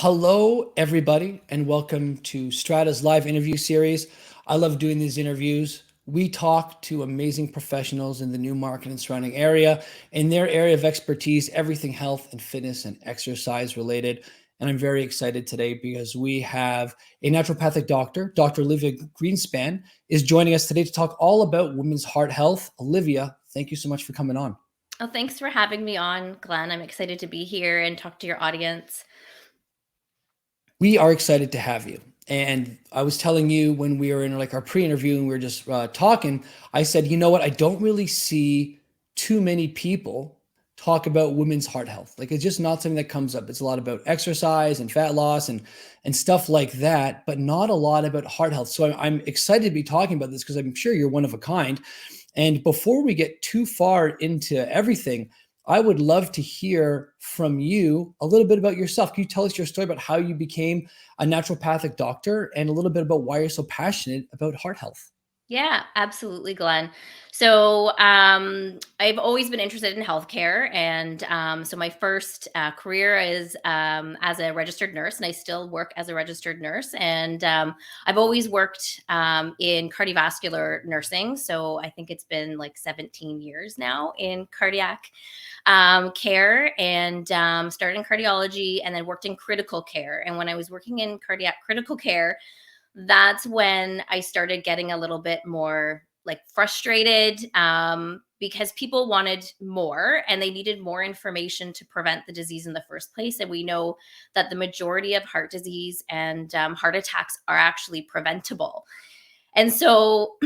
Hello, everybody, and welcome to Strata's live interview series. I love doing these interviews. We talk to amazing professionals in the Newmarket and surrounding area, in their area of expertise, everything health and fitness and exercise related. And I'm very excited today because we have a naturopathic doctor, Dr. Olivia Greenspan, is joining us today to talk all about women's heart health. Olivia, thank you so much for coming on. Oh, thanks for having me on, Glenn. I'm excited to be here and talk to your audience. We are excited to have you. And I was telling you when we were in our pre-interview and we were just talking, I said, you know what? I don't really see too many people talk about women's heart health. Like it's just not something that comes up. It's a lot about exercise and fat loss and stuff like that, but not a lot about heart health. So I'm excited to be talking about this because I'm sure you're one of a kind. And before we get too far into everything, I would love to hear from you a little bit about yourself. Can you tell us your story about how you became a naturopathic doctor and a little bit about why you're so passionate about heart health? Yeah, absolutely, Glenn. So I've always been interested in healthcare. And so my first career is as a registered nurse, and I still work as a registered nurse. And I've always worked in cardiovascular nursing. So I think it's been like 17 years now in cardiac care, and started in cardiology and then worked in critical care. And when I was working in cardiac critical care, that's when I started getting a little bit more like frustrated, because people wanted more and they needed more information to prevent the disease in the first place. And we know that the majority of heart disease and heart attacks are actually preventable. And so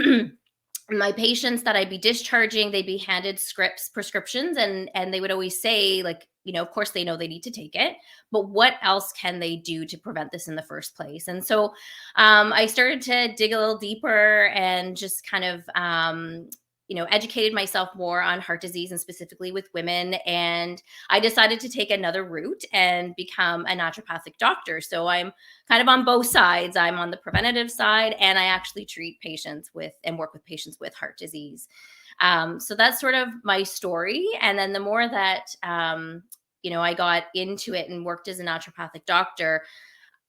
my patients that I'd be discharging, they'd be handed scripts, prescriptions, and they would always say, like, of course they know they need to take it, but what else can they do to prevent this in the first place? And so I started to dig a little deeper and just kind of educated myself more on heart disease and specifically with women. And I decided to take another route and become a naturopathic doctor. So I'm kind of on both sides. I'm on the preventative side, and I actually treat patients with and work with patients with heart disease. So that's sort of my story. And then the more that, I got into it and worked as a naturopathic doctor,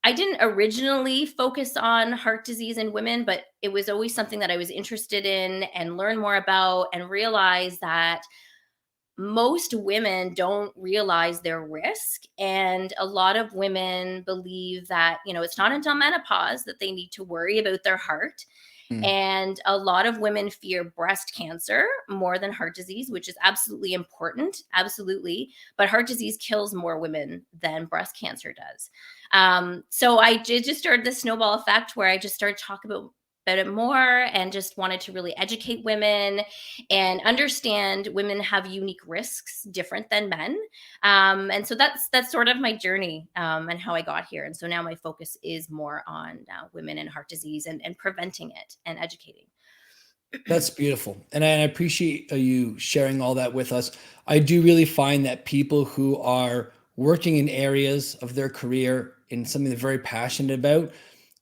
I didn't originally focus on heart disease in women, but it was always something that I was interested in and learn more about, and realize that most women don't realize their risk. And a lot of women believe that, it's not until menopause that they need to worry about their heart. Mm. And a lot of women fear breast cancer more than heart disease, which is absolutely important. Absolutely. But heart disease kills more women than breast cancer does. So I did just start this snowball effect where I just started talking about it more and just wanted to really educate women and understand women have unique risks different than men. And so that's sort of my journey, and how I got here. And so now my focus is more on women and heart disease and preventing it and educating. That's beautiful. And I appreciate you sharing all that with us. I do really find that people who are working in areas of their career in something they're very passionate about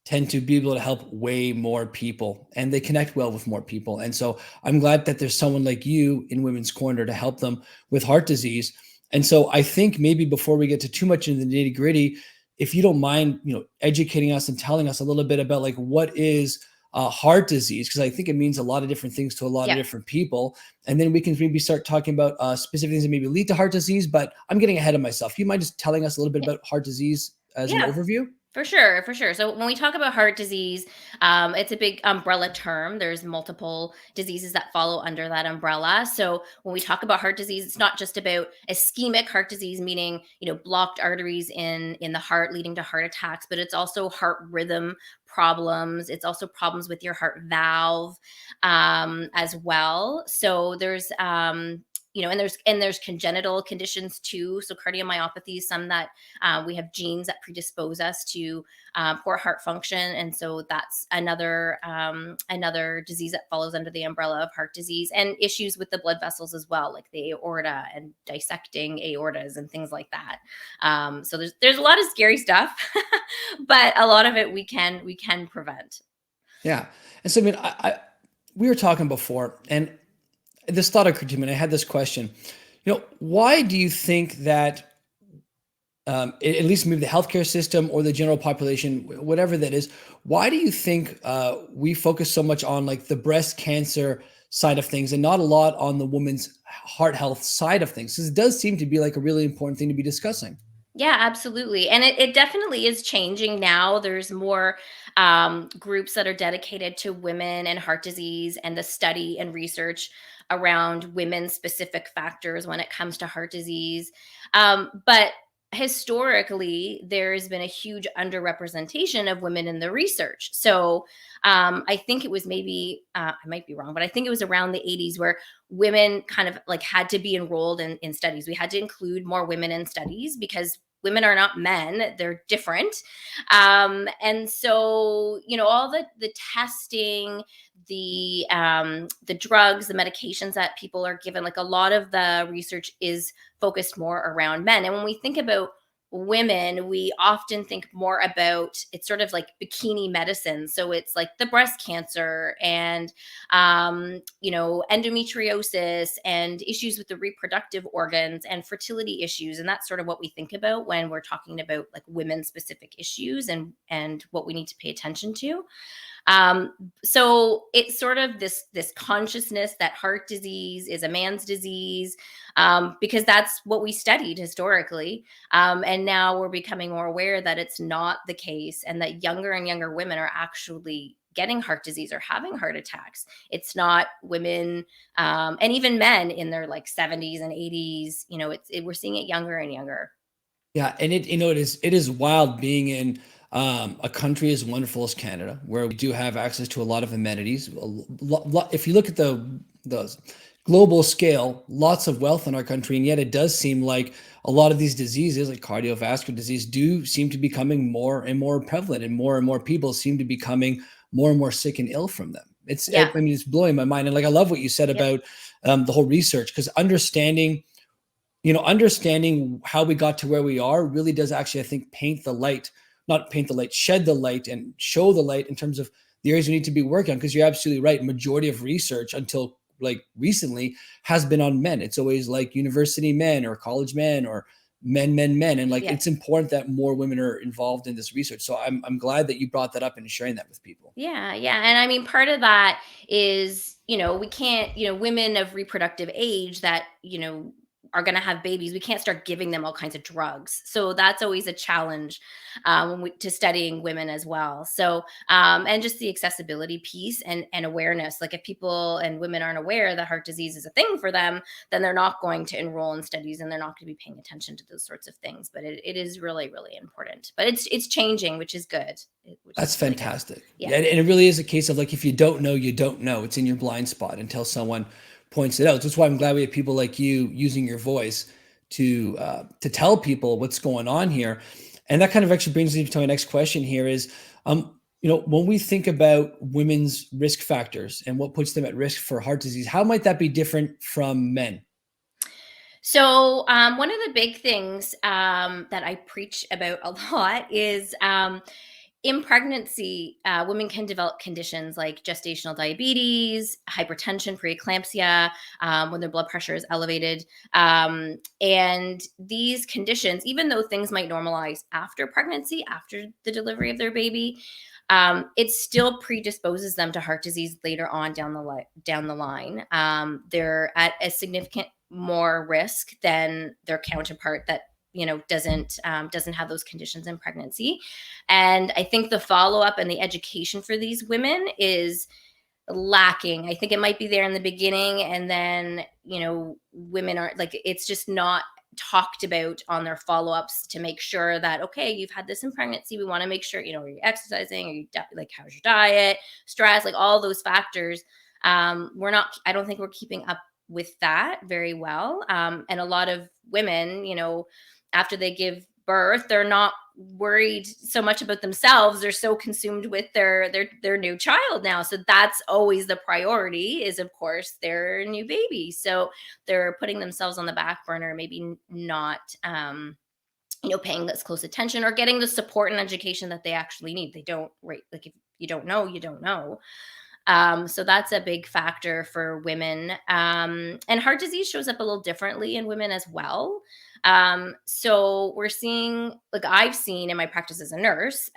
tend to be able to help way more people, and they connect well with more people. And so I'm glad that there's someone like you in Women's Corner to help them with heart disease. And so I think maybe before we get to too much into the nitty gritty, if you don't mind, educating us and telling us a little bit about like what is heart disease, because I think it means a lot of different things to a lot of different people. And then we can maybe start talking about specific things that maybe lead to heart disease, but I'm getting ahead of myself. Do you mind just telling us a little bit about heart disease as an overview? For sure, for sure. So when we talk about heart disease, it's a big umbrella term. There's multiple diseases that follow under that umbrella. So when we talk about heart disease, it's not just about ischemic heart disease, meaning blocked arteries in the heart leading to heart attacks, but it's also heart rhythm problems. It's also problems with your heart valve, as well. So there's there's congenital conditions too. So cardiomyopathy, some that we have genes that predispose us to poor heart function, and so that's another disease that follows under the umbrella of heart disease, and issues with the blood vessels as well, like the aorta and dissecting aortas and things like that. So there's a lot of scary stuff, but a lot of it we can prevent. Yeah, and so we were talking before, and this thought occurred to me, and I had this question. Why do you think that at least maybe the healthcare system or the general population, whatever that is. Why do you think we focus so much on like the breast cancer side of things and not a lot on the woman's heart health side of things? Because it does seem to be like a really important thing to be discussing. Yeah, absolutely. And it definitely is changing now. There's more groups that are dedicated to women and heart disease and the study and research around women specific factors when it comes to heart disease. But historically, there has been a huge underrepresentation of women in the research. So I think it was maybe, I might be wrong, but I think it was around the 80s where women kind of like had to be enrolled in studies. We had to include more women in studies because women are not men, they're different. And so all the testing, the drugs, the medications that people are given, like a lot of the research is focused more around men. And when we think about women, we often think more about, it's sort of like bikini medicine. So it's like the breast cancer and endometriosis and issues with the reproductive organs and fertility issues. And that's sort of what we think about when we're talking about like women specific issues and what we need to pay attention to. Um, so it's sort of this consciousness that heart disease is a man's disease, because that's what we studied historically. And now we're becoming more aware that it's not the case, and that younger and younger women are actually getting heart disease or having heart attacks. It's not women, and even men in their like 70s and 80s. We're seeing it younger and younger. Yeah, and it is wild being in a country as wonderful as Canada, where we do have access to a lot of amenities. If you look at the global scale, lots of wealth in our country, and yet it does seem like a lot of these diseases, like cardiovascular disease, do seem to be becoming more and more prevalent, and more people seem to be becoming more and more sick and ill from them. Yeah. I mean, it's blowing my mind, and like I love what you said Yep. about the whole research, because understanding how we got to where we are really does actually, I think, not paint the light, shed the light and show the light in terms of the areas we need to be working on. Because you're absolutely right. Majority of research until like recently has been on men. It's always like university men or college men or men. And like, Yeah. it's important that more women are involved in this research. So I'm glad that you brought that up and sharing that with people. Yeah, yeah. And I mean, part of that is, we can't, women of reproductive age that, are going to have babies, we can't start giving them all kinds of drugs. So that's always a challenge to studying women as well. So, and just the accessibility piece and awareness. Like if people and women aren't aware that heart disease is a thing for them, then they're not going to enroll in studies and they're not going to be paying attention to those sorts of things. But it is really, really important. But it's changing, which is good. Which That's is really good. fantastic. Yeah. Yeah, and it really is a case of like, if you don't know, you don't know. It's in your blind spot until someone points it out. That's why I'm glad we have people like you using your voice to tell people what's going on here. And that kind of actually brings me to my next question here is, when we think about women's risk factors and what puts them at risk for heart disease, how might that be different from men? So, one of the big things that I preach about a lot is in pregnancy, women can develop conditions like gestational diabetes, hypertension, preeclampsia, when their blood pressure is elevated. And these conditions, even though things might normalize after pregnancy, after the delivery of their baby, it still predisposes them to heart disease later on down the line. They're at a significant more risk than their counterpart that doesn't have those conditions in pregnancy. And I think the follow up and the education for these women is lacking. I think it might be there in the beginning, and then women aren't, like, it's just not talked about on their follow-ups to make sure that, okay, you've had this in pregnancy, we want to make sure, are you exercising, are you like, how's your diet, stress, like all those factors. We're not, I don't think we're keeping up with that very well. And a lot of women, after they give birth, they're not worried so much about themselves. They're so consumed with their new child now. So that's always the priority, is of course their new baby. So they're putting themselves on the back burner, maybe not paying this close attention or getting the support and education that they actually need. They don't, right? Like if you don't know, you don't know. So that's a big factor for women. And heart disease shows up a little differently in women as well. So we're seeing, like I've seen in my practice as a nurse,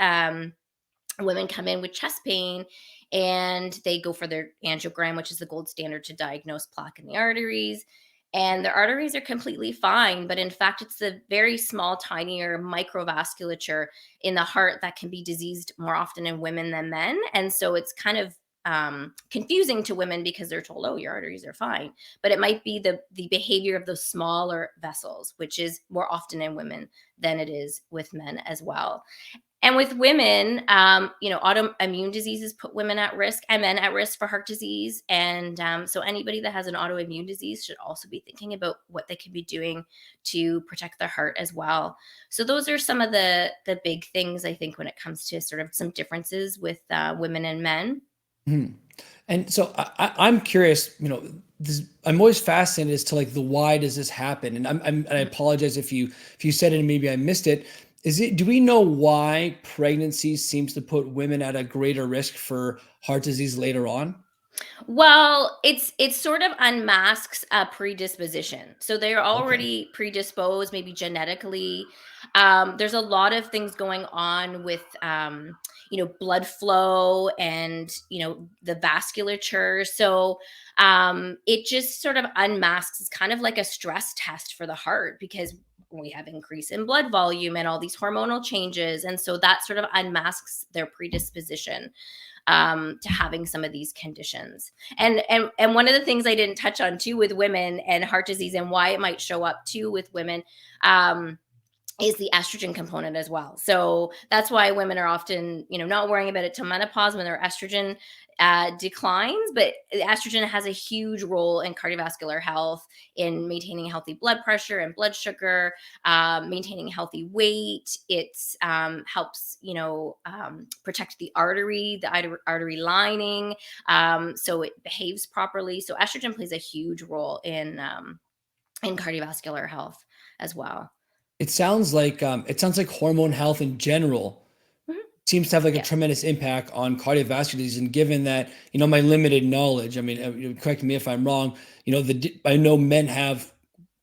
women come in with chest pain and they go for their angiogram, which is the gold standard to diagnose plaque in the arteries. And their arteries are completely fine, but in fact, it's the very small, tinier microvasculature in the heart that can be diseased more often in women than men. And so it's kind of confusing to women because they're told, "Oh, your arteries are fine," but it might be the behavior of those smaller vessels, which is more often in women than it is with men as well. And with women, autoimmune diseases put women at risk and men at risk for heart disease. And so anybody that has an autoimmune disease should also be thinking about what they could be doing to protect their heart as well. So those are some of the big things I think when it comes to sort of some differences with women and men. Mhm. And so I'm curious, I'm always fascinated as to like the why does this happen? And I Mhm. apologize if you said it and maybe I missed it. Do we know why pregnancy seems to put women at a greater risk for heart disease later on? Well, it's sort of unmasks a predisposition. So they're Okay. already predisposed, maybe genetically. There's a lot of things going on with blood flow and the vasculature. So it just sort of unmasks. It's kind of like a stress test for the heart because we have increase in blood volume and all these hormonal changes, and so that sort of unmasks their predisposition to having some of these conditions. And one of the things I didn't touch on too with women and heart disease and why it might show up too with women, is the estrogen component as well. So that's why women are often, not worrying about it till menopause when their estrogen declines. But estrogen has a huge role in cardiovascular health, in maintaining healthy blood pressure and blood sugar, maintaining healthy weight. It helps, protect the artery, artery lining, so it behaves properly. So estrogen plays a huge role in cardiovascular health as well. It sounds like hormone health in general Mhm. seems to have like a Yeah. tremendous impact on cardiovascular disease. And given that, my limited knowledge, I mean, correct me if I'm wrong, I know men have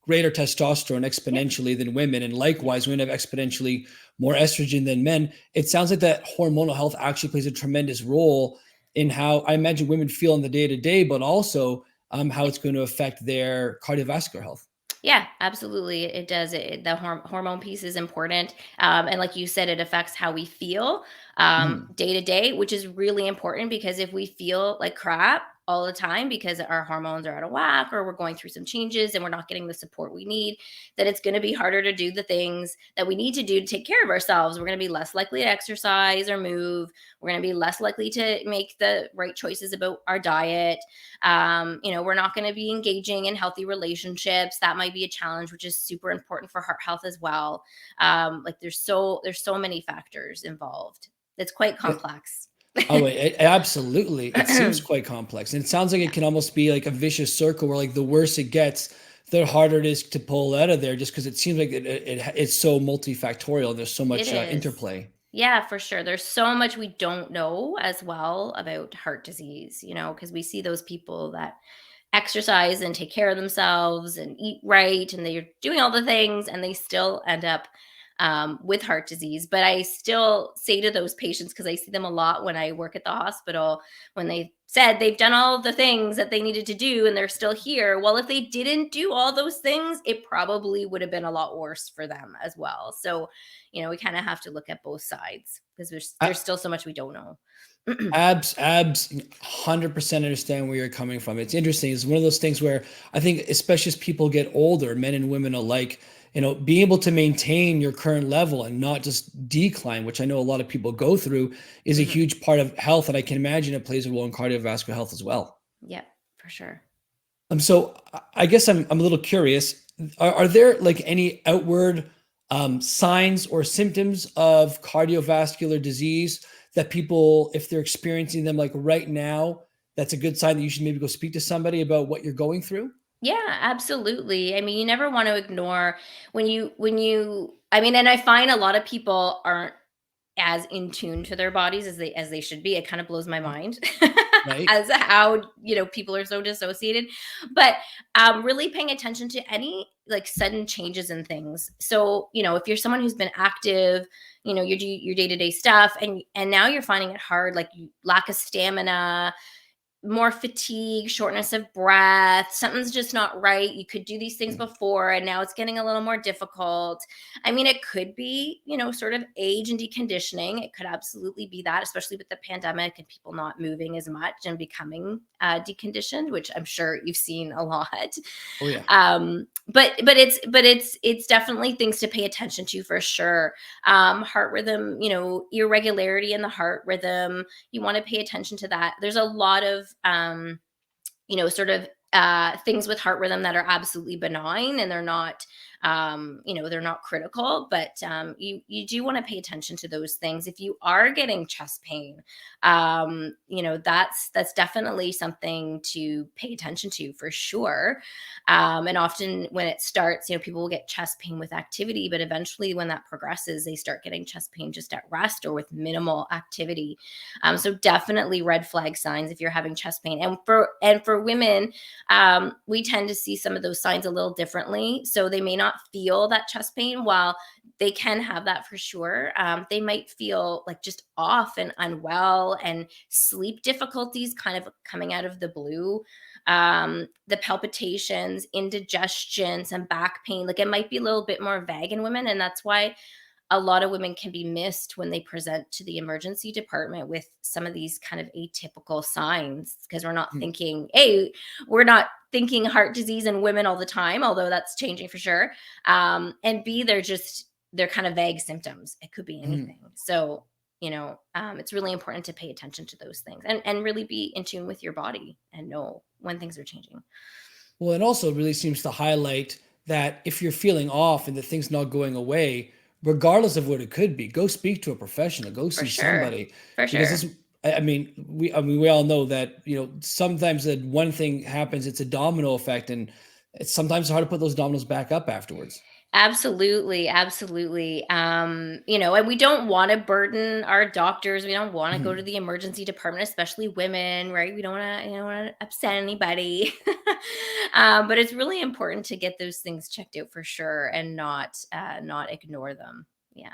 greater testosterone Yeah. exponentially than women, and likewise, women have exponentially more estrogen than men. It sounds like that hormonal health actually plays a tremendous role in how I imagine women feel in the day to day, but also how Yeah. it's going to affect their cardiovascular health. Yeah, absolutely. It does. The hormone piece is important. And like you said, it affects how we feel Mhm. day to day, which is really important because if we feel like crap all the time because our hormones are out of whack or we're going through some changes and we're not getting the support we need, then it's going to be harder to do the things that we need to do to take care of ourselves. We're going to be less likely to exercise or move. We're going to be less likely to make the right choices about our diet. We're not going to be engaging in healthy relationships. That might be a challenge, which is super important for heart health as well. Like there's so many factors involved. It's quite Yeah. complex. Oh, absolutely. It seems Yeah, quite complex. And it sounds like it can almost be like a vicious circle where like the worse it gets, the harder it is to pull out of there just because it seems like it's so multifactorial. There's so it much is. interplay. Yeah, for sure. There's so much we don't know as well about heart disease, because we see those people that exercise and take care of themselves and eat right and they're doing all the things and they still end up with heart disease. But I still say to those patients, because I see them a lot when I work at the hospital, when they said they've done all the things that they needed to do and they're still here, well, if they didn't do all those things, it probably would have been a lot worse for them as well. So we kind of have to look at both sides because there's still so much we don't know. Abs, 100% understand where you're coming from. It's interesting. It's one of those things where I think, especially as people get older, men and women alike, being able to maintain your current level and not just decline, which I know a lot of people go through, is a Mhm. huge part of health. And I can imagine it plays a role in cardiovascular health as well. Yep, for sure. So I guess I'm a little curious. Are there like any outward signs or symptoms of cardiovascular disease that people, if they're experiencing them like right now, that's a good sign that you should maybe go speak to somebody about what you're going through? Yeah, absolutely. I mean, you never want to ignore when you I mean, and I find a lot of people aren't as in tune to their bodies as they should be. It kind of blows my mind. right? as how, people are so dissociated. But really paying attention to any like sudden changes in things. So, if you're someone who's been active, you do your day-to-day stuff, and now you're finding it hard, like you lack of stamina, more fatigue, shortness of breath, something's just not right. You could do these things Mm. before and now it's getting a little more difficult. I mean, it could be, sort of age and deconditioning. It could absolutely be that, especially with the pandemic and people not moving as much and becoming deconditioned, which I'm sure you've seen a lot. Oh yeah. But it's definitely things to pay attention to for sure. Heart rhythm, irregularity in the heart rhythm, you want to pay attention to that. There's a lot of sort of things with heart rhythm that are absolutely benign, and they're not critical, but you do want to pay attention to those things. If you are getting chest pain, that's definitely something to pay attention to for sure. And often when it starts, people will get chest pain with activity, but eventually when that progresses, they start getting chest pain just at rest or with minimal activity. So definitely red flag signs if you're having chest pain. And for women, we tend to see some of those signs a little differently. So they may not feel that chest pain, while they can have that for sure. They might feel like just off and unwell, and sleep difficulties kind of coming out of the blue. The palpitations, indigestion, some back pain. Like, it might be a little bit more vague in women, and that's why a lot of women can be missed when they present to the emergency department with some of these kind of atypical signs, because Mm. we're not thinking heart disease in women all the time, although that's changing for sure. And B, they're kind of vague symptoms. It could be Mm. anything. So, it's really important to pay attention to those things, and really be in tune with your body and know when things are changing. Well, it also really seems to highlight that if you're feeling off and the thing's not going away, regardless of what it could be, go speak to a professional, go For see sure. somebody, For because sure. this. I mean, we all know that sometimes that one thing happens, it's a domino effect, and it's sometimes hard to put those dominoes back up afterwards. Absolutely, absolutely. And we don't want to burden our doctors. We don't want to go to Mhm. the emergency department, especially women, right? We don't want to upset anybody. But it's really important to get those things checked out for sure, and not ignore them. Yeah.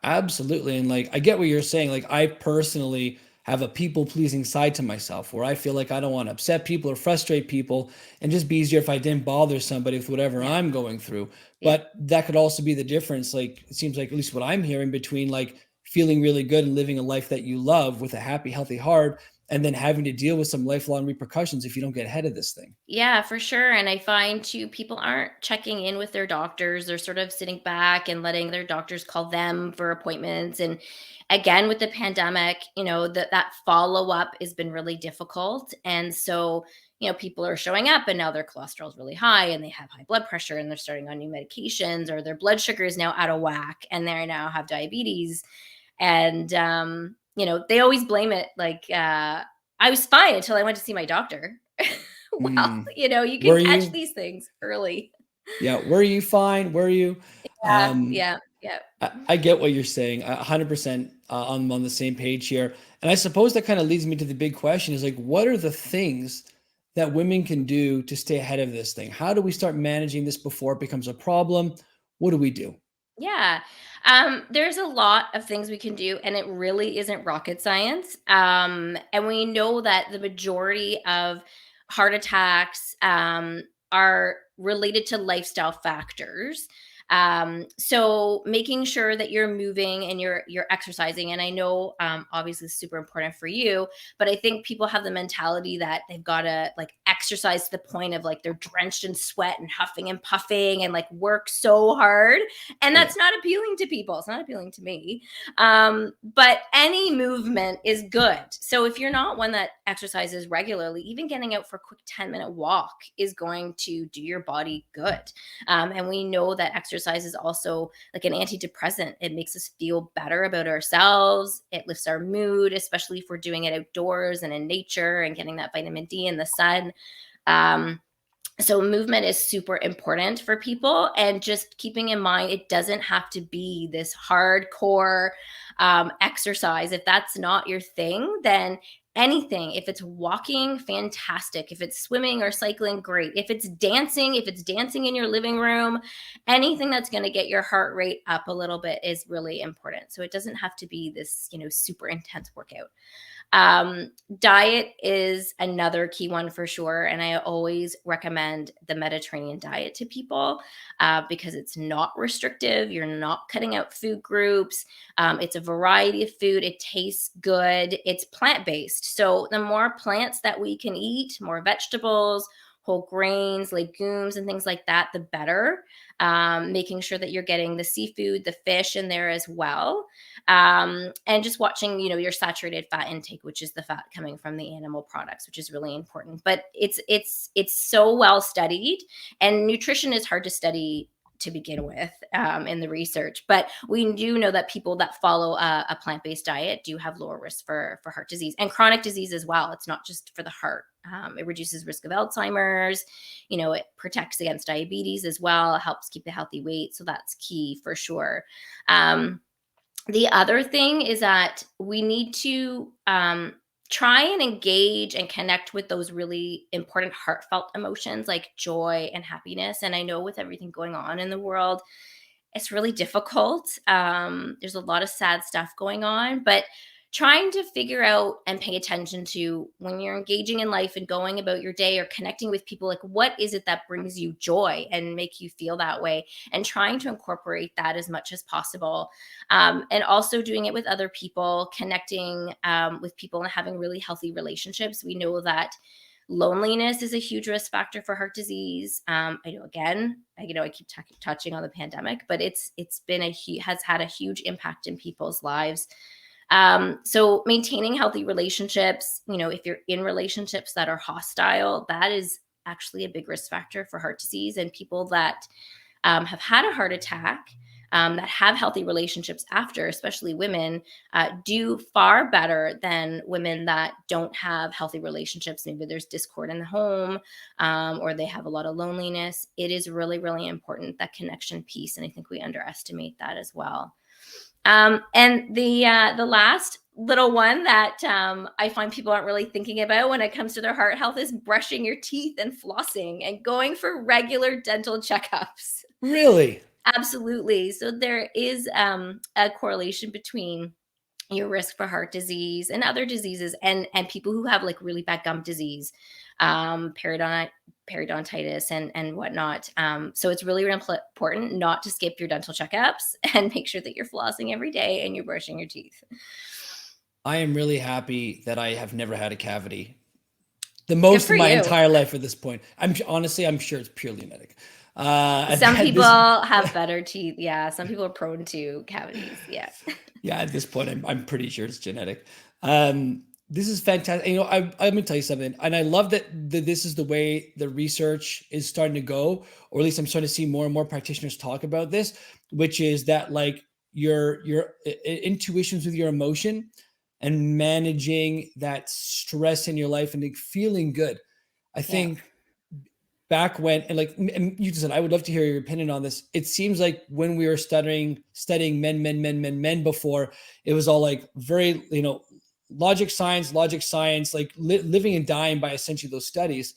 Absolutely. And like, I get what you're saying. Like, I personally have a people pleasing side to myself where I feel like I don't want to upset people or frustrate people, and just be easier if I didn't bother somebody with whatever Yeah. I'm going through. Yeah. But that could also be the difference. Like, it seems like, at least what I'm hearing, between like feeling really good and living a life that you love with a happy, healthy heart, and then having to deal with some lifelong repercussions if you don't get ahead of this thing. Yeah, for sure. And I find too, people aren't checking in with their doctors. They're sort of sitting back and letting their doctors call them for appointments. And again, with the pandemic, that follow up has been really difficult. And so, people are showing up and now their cholesterol is really high and they have high blood pressure and they're starting on new medications, or their blood sugar is now out of whack and they now have diabetes. And, they always blame it like, I was fine until I went to see my doctor. Well, Hmm. you can Were catch you? these things early. Yeah. Were you fine? Were you? Yeah, Um, yeah, yeah. I get what you're saying. 100% on the same page here. And I suppose that kind of leads me to the big question, is like, what are the things that women can do to stay ahead of this thing? How do we start managing this before it becomes a problem? What do we do? Yeah. There's a lot of things we can do, and it really isn't rocket science. And we know that the majority of heart attacks are related to lifestyle factors. So making sure that you're moving and you're exercising, and I know obviously it's super important for you, but I think people have the mentality that they've got to like exercise to the point of like they're drenched in sweat and huffing and puffing and like work so hard, and Oh, yeah. that's not appealing to people. It's not appealing to me. But any movement is good. So if you're not one that exercises regularly, even getting out for a quick 10-minute walk is going to do your body good. And we know that exercise is also like an antidepressant. It makes us feel better about ourselves. It lifts our mood, especially if we're doing it outdoors and in nature and getting that vitamin D in the sun. Um, so movement is super important for people, and just keeping in mind it doesn't have to be this hardcore exercise. If that's not your thing, then anything. If it's walking, fantastic. If it's swimming or cycling, great. If it's dancing in your living room, anything that's going to get your heart rate up a little bit is really important. So it doesn't have to be this, super intense workout. Diet is another key one for sure. And I always recommend the Mediterranean diet to people because it's not restrictive. You're not cutting out food groups. It's a variety of food. It tastes good. It's plant-based. So the more plants that we can eat, more vegetables, whole grains, legumes, and things like that, the better. Making sure that you're getting the seafood, the fish in there as well. And just watching, your saturated fat intake, which is the fat coming from the animal products, which is really important. But it's so well studied, and nutrition is hard to study to begin with in the research. But we do know that people that follow a plant-based diet do have lower risk for heart disease and chronic disease as well. It's not just for the heart. It reduces risk of Alzheimer's. It protects against diabetes as well. It helps keep a healthy weight. So that's key for sure. The other thing is that we need to try and engage and connect with those really important heartfelt emotions like joy and happiness. And I know with everything going on in the world, it's really difficult. There's a lot of sad stuff going on, but trying to figure out and pay attention to when you're engaging in life and going about your day or connecting with people, like what is it that brings you joy and make you feel that way, and trying to incorporate that as much as possible. And also doing it with other people, connecting with people and having really healthy relationships. We know that loneliness is a huge risk factor for heart disease. I know, again, I keep touching on the pandemic, but it's been has had a huge impact in people's lives. So maintaining healthy relationships, if you're in relationships that are hostile, that is actually a big risk factor for heart disease. And people that have had a heart attack, that have healthy relationships after, especially women, do far better than women that don't have healthy relationships. Maybe there's discord in the home, or they have a lot of loneliness. It is really, really important, that connection piece. And I think we underestimate that as well. And the last little one that I find people aren't really thinking about when it comes to their heart health is brushing your teeth and flossing and going for regular dental checkups. Really? Absolutely. So there is a correlation between your risk for heart disease and other diseases, and people who have like really bad gum disease, periodontitis and whatnot. So it's really, really important not to skip your dental checkups and make sure that you're flossing every day and you're brushing your teeth. I am really happy that I have never had a cavity the Good most for of my you. entire life at this point. I'm sure it's purely genetic. Some people This, have better teeth. Yeah. Some people are prone to cavities. Yeah. yeah, at this point, I'm pretty sure it's genetic. This is fantastic. I'm gonna tell you something, and I love that this is the way the research is starting to go, or at least I'm starting to see more and more practitioners talk about this, which is that like your intuitions with your emotion and managing that stress in your life and like feeling good. I Yeah. think back when, and you just said, I would love to hear your opinion on this. It seems like when we were studying men before, it was all like very, logic, science, like living and dying by essentially those studies.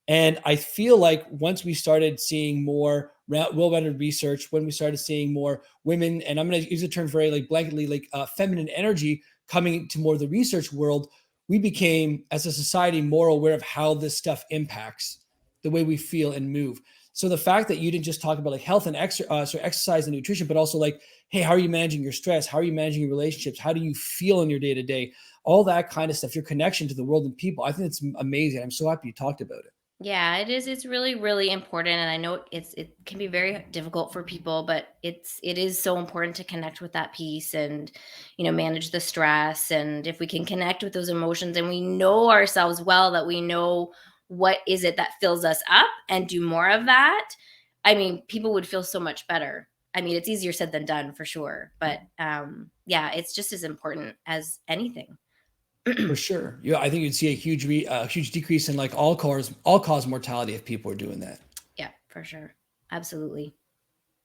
And I feel like once we started seeing more well-rounded research, when we started seeing more women, and I'm going to use the term very like blanketly, like feminine energy coming to more of the research world, we became as a society more aware of how this stuff impacts the way we feel and move. So the fact that you didn't just talk about like health and exercise and nutrition, but also like, hey, how are you managing your stress? How are you managing your relationships? How do you feel in your day to day? All that kind of stuff, your connection to the world and people. I think it's amazing. I'm so happy you talked about it. Yeah, it is. It's really, really important, and I know it can be very difficult for people, but it is so important to connect with that piece and manage the stress. And if we can connect with those emotions, and we know ourselves well, that we know what is it that fills us up, and do more of that. I mean, people would feel so much better. I mean, it's easier said than done for sure, but yeah, it's just as important as anything. For sure. Yeah, I think you'd see a huge decrease in like all cause mortality if people were doing that. Yeah, for sure, absolutely.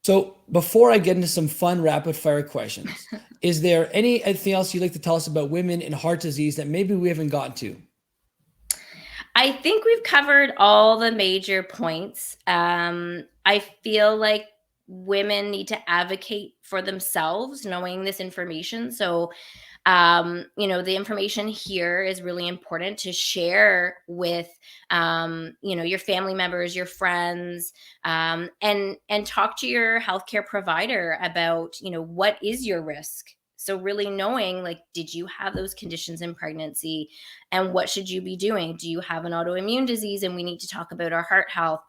So before I get into some fun rapid fire questions, is there anything else you'd like to tell us about women and heart disease that maybe we haven't gotten to? I think we've covered all the major points. I feel like women need to advocate for themselves knowing this information. So, the information here is really important to share with, your family members, your friends, and talk to your healthcare provider about, what is your risk. So really knowing, like, did you have those conditions in pregnancy, and what should you be doing? Do you have an autoimmune disease, and we need to talk about our heart health?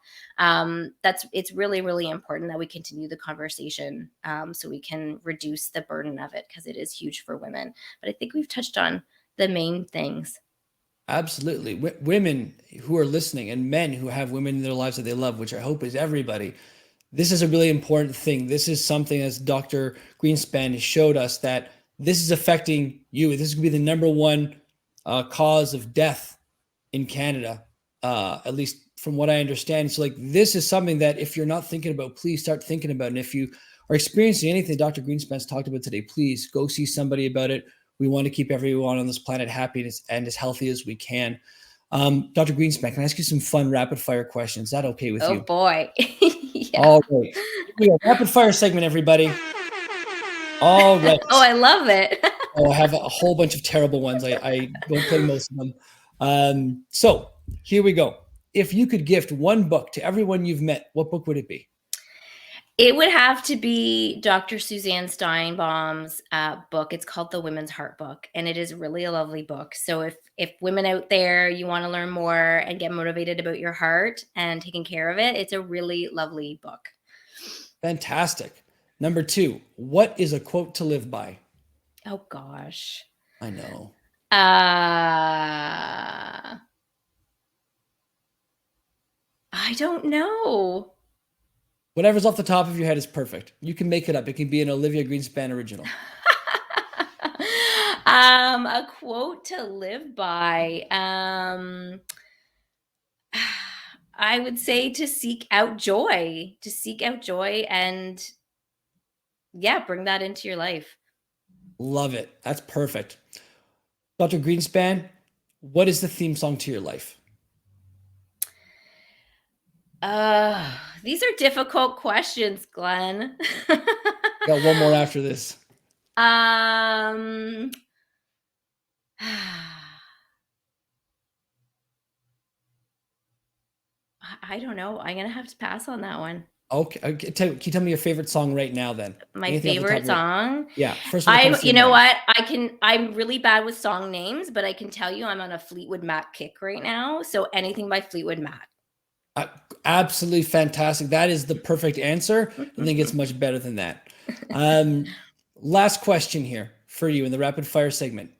It's really, really important that we continue the conversation, so we can reduce the burden of it, because it is huge for women. But I think we've touched on the main things. Absolutely. Women who are listening and men who have women in their lives that they love, which I hope is everybody, this is a really important thing. This is something, as Dr. Greenspan has showed us, that this is affecting you. This is going to be the number one cause of death in Canada, at least from what I understand. So, like, this is something that if you're not thinking about, please start thinking about. And if you are experiencing anything Dr. Greenspan's talked about today, please go see somebody about it. We want to keep everyone on this planet happy and as healthy as we can. Dr. Greenspan, can I ask you some fun rapid fire questions? Is that okay with Oh you? boy. Yeah. All right. Here we go. Rapid fire segment, everybody. All right. Oh, I love it. Oh, I have a whole bunch of terrible ones. I don't play most of them. So here we go. If you could gift one book to everyone you've met, what book would it be? It would have to be Dr. Suzanne Steinbaum's book. It's called The Women's Heart Book, and it is really a lovely book. So if women out there, you want to learn more and get motivated about your heart and taking care of it, it's a really lovely book. Fantastic. Number two, what is a quote to live by? Oh gosh. I know. I don't know. Whatever's off the top of your head is perfect. You can make it up. It can be an Olivia Greenspan original. A quote to live by. I would say to seek out joy, and yeah, bring that into your life. Love it. That's perfect. Dr. Greenspan, what is the theme song to your life? These are difficult questions, Glenn. Got one more after this. um, I don't know. I'm gonna have to pass on that one. Okay. Can you tell me your favorite song right now then? My Anything off the top favorite of your— song. Yeah, first one that comes to You your know mind. what? I'm really bad with song names, but I can tell you I'm on a Fleetwood Mac kick right now. So anything by Fleetwood Mac. Uh, Absolutely fantastic. That is the perfect answer. I think it's much better than that. Last question here for you in the rapid fire segment.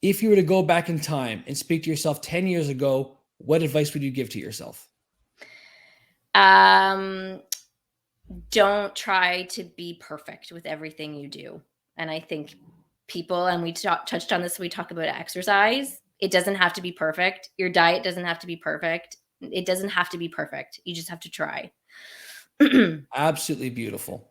If you were to go back in time and speak to yourself 10 years ago, what advice would you give to yourself? Um, don't try to be perfect with everything you do. And I think people, and we touched on this, we talk about exercise. It doesn't have to be perfect. Your diet doesn't have to be perfect. It doesn't have to be perfect. You just have to try. Absolutely beautiful.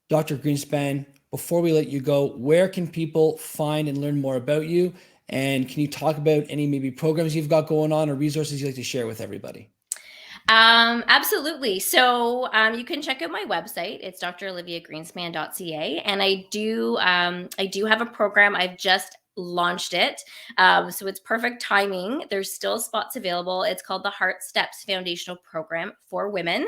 Dr. Greenspan, before we let you go, where can people find and learn more about you? And can you talk about any maybe programs you've got going on or resources you'd like to share with everybody? Absolutely. So you can check out my website. It's droliviagreenspan.ca, and I do have a program. I've just launched it, so it's perfect timing. There's still spots available. It's called the Heart Steps Foundational Program for Women.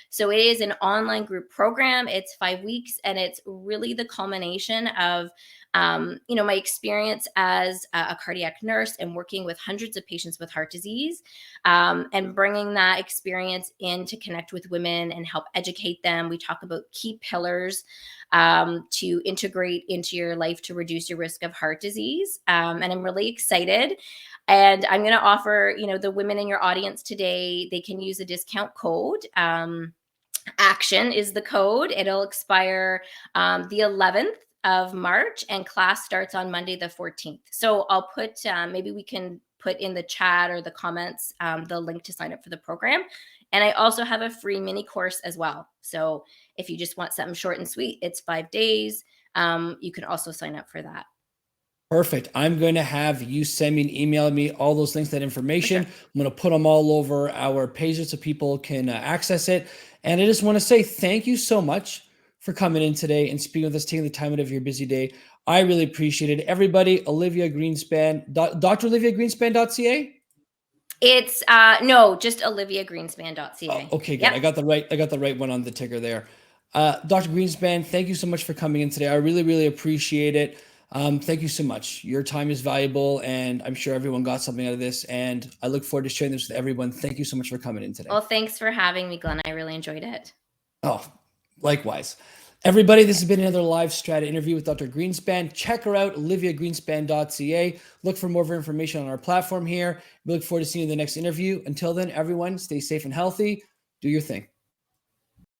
So it is an online group program. It's 5 weeks, and it's really the culmination of my experience as a cardiac nurse and working with hundreds of patients with heart disease, and bringing that experience in to connect with women and help educate them. We talk about key pillars to integrate into your life to reduce your risk of heart disease. And I'm really excited. And I'm going to offer, the women in your audience today, they can use a discount code. Action is the code. It'll expire the 11th of March, and class starts on Monday the 14th. So I'll put, maybe we can put in the chat or the comments, the link to sign up for the program. And I also have a free mini course as well. So If you just want something short and sweet, it's 5 days. You can also sign up for that. Perfect. I'm going to have you send me and email me all those links, that For information. sure. I'm going to put them all over our pages so people can access it. And I just want to say thank you so much for coming in today and speaking with us, taking the time out of your busy day. I really appreciate it. Everybody, Olivia Greenspan, droliviagreenspan.ca. It's no, just oliviagreenspan.ca. Okay, good. Yep. I got the right one on the ticker there. Dr. Greenspan, thank you so much for coming in today. I really, really appreciate it. Thank you so much. Your time is valuable, and I'm sure everyone got something out of this. And I look forward to sharing this with everyone. Thank you so much for coming in today. Well, thanks for having me, Glenn. I really enjoyed it. Oh, likewise. Everybody, this has been another live Strata interview with Dr. Greenspan. Check her out, oliviagreenspan.ca. Look for more of her information on our platform here. We look forward to seeing you in the next interview. Until then, everyone, stay safe and healthy. Do your thing.